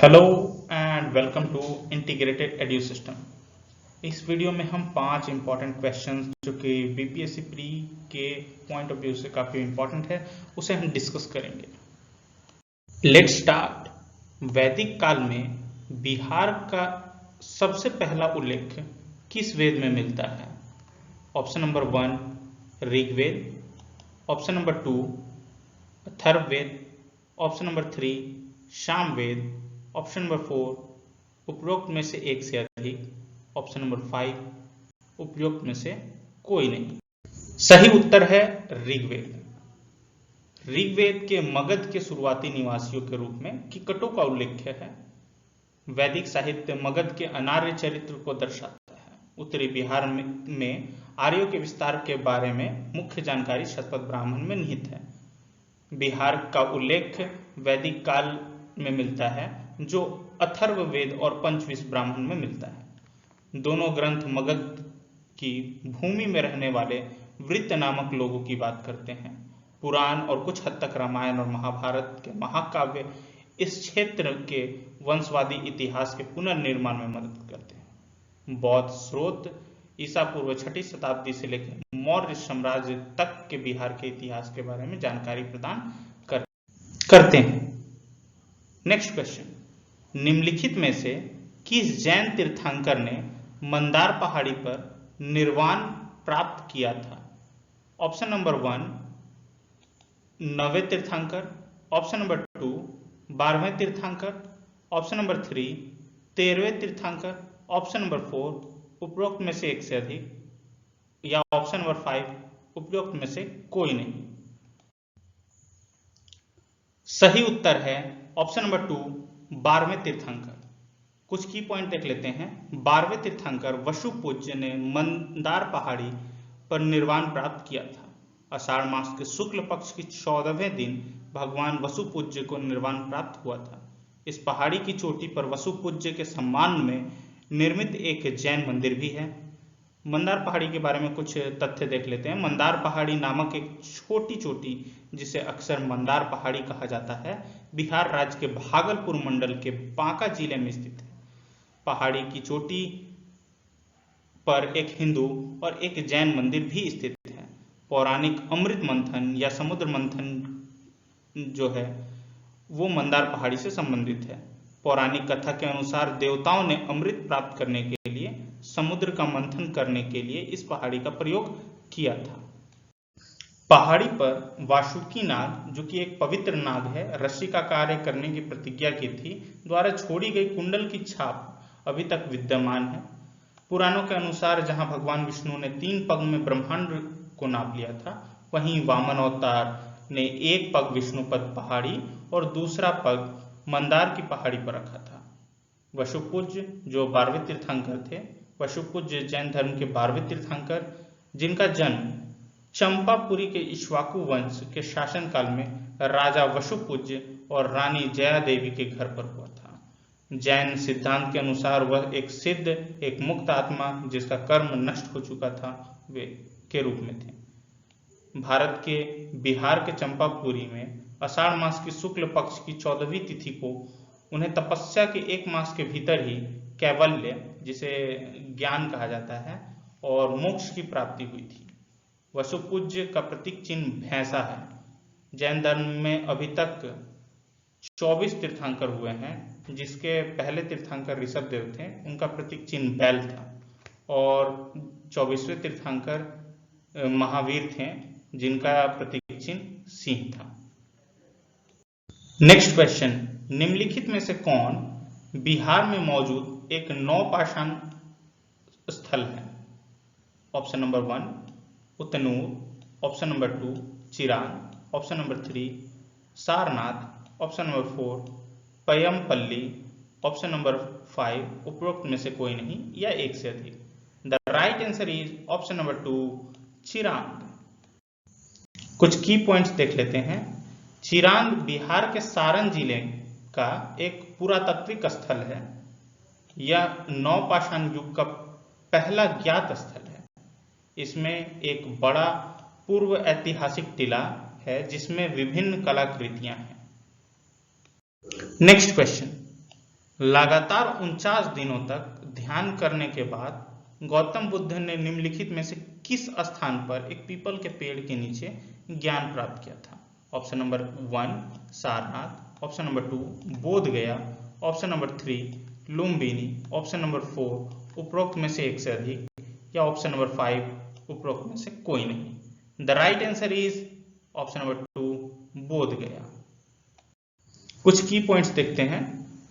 Hello and welcome to integrated edu system. इस video में हम 5 इंपॉर्टेंट क्वेश्चंस जो कि बीपीएससी प्री के पॉइंट ऑफ व्यू से काफ़ी इंपॉर्टेंट है उसे हम डिस्कस करेंगे। Let's start. वैदिक काल में बिहार का सबसे पहला उल्लेख किस वेद में मिलता है? Option number 1 Rigveda, option number 2 Atharvaveda, option number 3 Samaveda, option number 4 उपरोक्त में से एक से अधिक, ऑप्शन नंबर 5 उपरोक्त में से कोई नहीं। सही उत्तर है ऋग्वेद। ऋग्वेद के मगध के शुरुआती निवासियों के रूप में किकटों का उल्लेख है। वैदिक साहित्य मगध के अनार्य चरित्र को दर्शाता है। उत्तरी बिहार में आर्यों के विस्तार के बारे में मुख्य जानकारी शतपथ ब्राह्मण में निहित है। बिहार का उल्लेख वैदिक काल में मिलता है जो अथर्ववेद और पंचविंश ब्राह्मण में मिलता है। दोनों ग्रंथ मगध की भूमि में रहने वाले वृत्त नामक लोगों की बात करते हैं। पुराण और कुछ हद तक रामायण और महाभारत के महाकाव्य इस क्षेत्र के वंशवादी इतिहास के पुनर्निर्माण में मदद करते हैं। बौद्ध स्रोत ईसा पूर्व 6वीं शताब्दी से लेकर मौर्य साम्राज्य तक के बिहार के इतिहास के बारे में जानकारी प्रदान करते हैं। नेक्स्ट क्वेश्चन, निम्नलिखित में से किस जैन तीर्थंकर ने मंदार पहाड़ी पर निर्वाण प्राप्त किया था? ऑप्शन नंबर 1 9वें तीर्थंकर, ऑप्शन नंबर 2 12वें तीर्थंकर, ऑप्शन नंबर 3 13वें तीर्थंकर, ऑप्शन नंबर 4 उपरोक्त में से एक से अधिक, या ऑप्शन नंबर 5 उपरोक्त में से कोई नहीं। सही उत्तर है ऑप्शन नंबर 2 12वें तीर्थंकर। कुछ की पॉइंट देख लेते हैं। 12वें तीर्थंकर वसुपूज्य ने मंदार पहाड़ी पर निर्वाण प्राप्त किया था। आषाढ़ मास के शुक्ल पक्ष की 14वें दिन भगवान वसुपूज्य को निर्वाण प्राप्त हुआ था। इस पहाड़ी की चोटी पर वसुपूज्य के सम्मान में निर्मित एक जैन मंदिर भी है। मंदार पहाड़ी के बारे में कुछ तथ्य देख लेते हैं। मंदार पहाड़ी नामक एक छोटी चोटी जिसे अक्सर मंदार पहाड़ी कहा जाता है, बिहार राज्य के भागलपुर मंडल के बांका जिले में स्थित है। पहाड़ी की चोटी पर एक हिंदू और एक जैन मंदिर भी स्थित है। पौराणिक अमृत मंथन या समुद्र मंथन जो है वो मंदार पहाड़ी से संबंधित है। पौराणिक कथा के अनुसार देवताओं ने अमृत प्राप्त करने के लिए समुद्र का मंथन करने के लिए इस पहाड़ी का प्रयोग किया था। पहाड़ी पर वासुकी नाग, जो कि एक पवित्र नाग है, रस्सी का कार्य करने की प्रतिज्ञा की थी, द्वारा छोड़ी गई कुंडल की छाप अभी तक विद्यमान है। पुराणों के अनुसार जहां भगवान विष्णु ने 3 पग में ब्रह्मांड को नाप लिया था, वहीं वामन अवतार ने एक पग विष्णुपद पहाड़ी और दूसरा पग मंदार की पहाड़ी पर रखा था। वसुपूज्य जो 12वें तीर्थंकर थे, वसुपूज्य जैन धर्म के 12वें तीर्थंकर, जिनका जन्म चंपापुरी के इक्ष्वाकु वंश के शासनकाल में राजा वसुपूज्य और रानी जया देवी के घर पर हुआ था। जैन सिद्धांत के अनुसार वह एक सिद्ध, एक मुक्त आत्मा जिसका कर्म नष्ट हो चुका था वे के रूप में थे। भारत के बिहार के चंपापुरी में आषाढ़ मास की शुक्ल पक्ष की 14वीं तिथि को उन्हें तपस्या के 1 मास के भीतर ही कैवल्य, जिसे ज्ञान कहा जाता है, और मोक्ष की प्राप्ति हुई थी। वसुपूज्य का प्रतीक चिन्ह भैंसा है। जैन धर्म में अभी तक 24 तीर्थंकर हुए हैं, जिसके पहले तीर्थंकर ऋषभदेव थे, उनका प्रतीक चिन्ह बैल था, और 24वें तीर्थंकर महावीर थे, जिनका प्रतीक चिन्ह सिंह था। नेक्स्ट क्वेश्चन, निम्नलिखित में से कौन बिहार में मौजूद एक नौपाषाण स्थल है? Option number 1 Utnur, option number 2 Chirand, option number 3 Sarnath, option number 4 Paiyampalli, option number 5 उपरोक्त में से कोई नहीं या एक से अधिक। The right answer is option number 2 Chirand. कुछ की पॉइंट्स देख लेते हैं। चिरांद बिहार के सारण जिले का एक पुरातात्विक स्थल है। यह नवपाषाण युग का पहला ज्ञात स्थल है। इसमें एक बड़ा पूर्व ऐतिहासिक टिला है जिसमें विभिन्न कलाकृतियां हैं। नेक्स्ट क्वेश्चन, लगातार 49 दिनों तक ध्यान करने के बाद गौतम बुद्ध ने निम्नलिखित में से किस स्थान पर एक पीपल के पेड़ के नीचे ज्ञान प्राप्त किया था? Option number 1 Sarnath, option number 2 बोध गया, option number 3 Lumbini, option number 4 उपरोक्त में से एक से अधिक, या ऑप्शन नंबर 5 उपरोक्त में से कोई नहीं। The right answer is option number 2 बोध गया। कुछ की पॉइंट्स देखते हैं।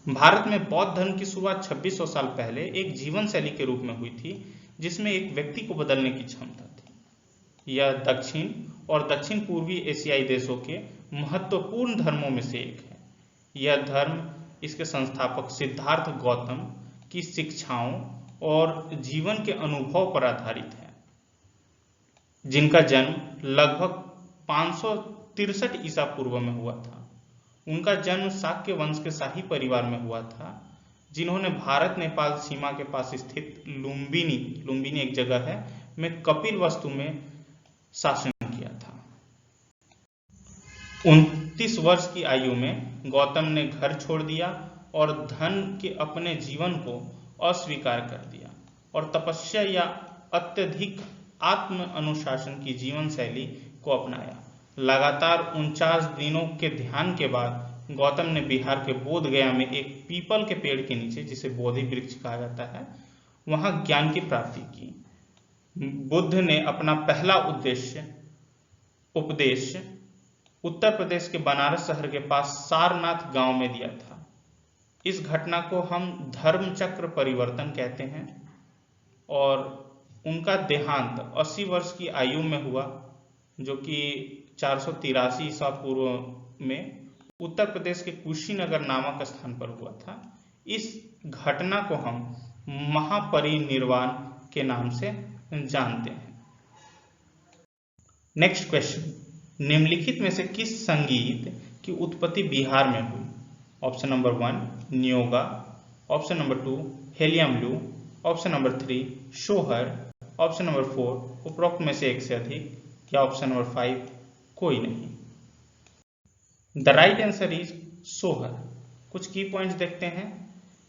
भारत में बौद्ध धर्म की शुरुआत 2600 साल पहले एक जीवन शैली के रूप में हुई थी जिसमें एक व्यक्ति को बदलने की क्षमता थी। यह दक्षिण और दक्षिण पूर्वी एशियाई देशों के महत्वपूर्ण धर्मों में से एक है। यह धर्म इसके संस्थापक सिद्धार्थ गौतम की शिक्षाओं और जीवन के अनुभव पर आधारित है, जिनका जन्म लगभग 563 ईसा पूर्व में हुआ था। उनका जन्म शाक्य वंश के शाही परिवार में हुआ था, जिन्होंने भारत नेपाल सीमा के पास स्थित लुम्बिनी एक जगह है में कपिल वस्तु में शासन किया था। 29 वर्ष की आयु में गौतम ने घर छोड़ दिया और धन के अपने जीवन को अस्वीकार कर दिया और तपस्या या अत्यधिक आत्म अनुशासन की जीवन शैली को अपनाया। लगातार 49 दिनों के ध्यान के बाद गौतम ने बिहार के बोध गया में एक पीपल के पेड़ के नीचे, जिसे बोधि वृक्ष कहा जाता है, वहां ज्ञान की प्राप्ति की। बुद्ध ने अपना पहला उपदेश उत्तर प्रदेश के बनारस शहर के पास सारनाथ गांव में दिया था। इस घटना को हम धर्म चक्र परिवर्तन कहते हैं और उनका देहांत 80 वर्ष की आयु में हुआ, जो कि 483 ईसा पूर्व में उत्तर प्रदेश के कुशीनगर नामक स्थान पर हुआ था। इस घटना को हम महापरिनिर्वाण के नाम से जानते हैं। नेक्स्ट क्वेश्चन, निम्नलिखित में से किस संगीत की उत्पत्ति बिहार में हुई? ऑप्शन नंबर 1 न्योगा, ऑप्शन नंबर 2 हेलियमलू, ऑप्शन नंबर 3 शोहर, ऑप्शन नंबर 4 उपरोक्त में से एक से अधिक, या ऑप्शन नंबर 5 कोई नहीं। द राइट आंसर इज सोहर। कुछ की पॉइंट्स देखते हैं।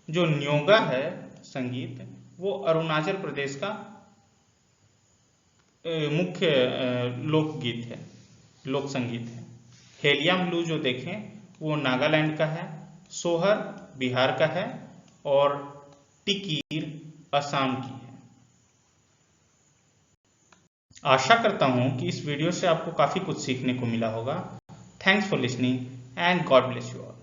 जो न्योगा है संगीत, वो अरुणाचल प्रदेश का मुख्य लोकगीत है, लोक संगीत है। हेलियमलू जो देखें वो नागालैंड का है, सोहर बिहार का है और टिकीर असम की है। आशा करता हूं कि इस वीडियो से आपको काफी कुछ सीखने को मिला होगा। Thanks for listening and God bless you all.